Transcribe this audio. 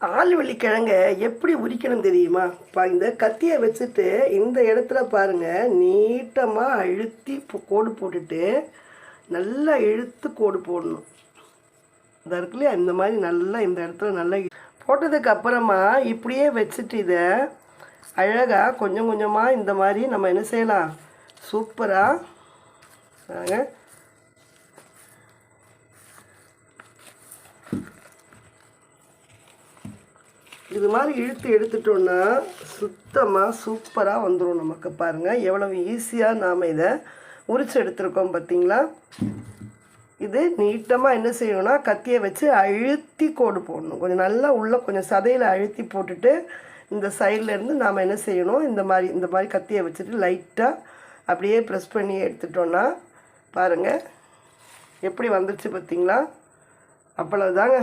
ஆழ்வள்ளி கிழங்க எப்படி உரிக்கணும் தெரியுமா? இந்த கத்தியை வச்சுட்டு இந்த இடத்துல பாருங்கள், நீட்டமாக அழுத்தி கோடு போட்டுட்டு நல்லா இழுத்து கோடு போடணும். இந்த இருக்குல்லையா, இந்த மாதிரி நல்லா இந்த இடத்துல நல்லா போட்டதுக்கு அப்புறமா இப்படியே வச்சுட்டு இதை அழகாக கொஞ்சம் கொஞ்சமாக இந்த மாதிரி நம்ம என்ன செய்யலாம், சூப்பராக இது மாதிரி இழுத்து எடுத்துட்டோன்னா சுத்தமாக சூப்பராக வந்துடும் நமக்கு. பாருங்கள் எவ்வளவு ஈஸியாக நாம் இதை உரிச்சு எடுத்துருக்கோம் பார்த்தீங்களா. இது நீட்டமாக என்ன செய்யணும்னா கத்தியை வச்சு அழுத்தி கோடு போடணும். கொஞ்சம் நல்லா உள்ளே கொஞ்சம் சதையில் அழுத்தி போட்டுட்டு இந்த சைட்லேருந்து நாம் என்ன செய்யணும், இந்த மாதிரி கத்தியை வச்சுட்டு லைட்டாக அப்படியே ப்ரெஸ் பண்ணி எடுத்துட்டோன்னா பாருங்கள் எப்படி வந்துடுச்சு பார்த்தீங்களா. அவ்வளோதாங்க.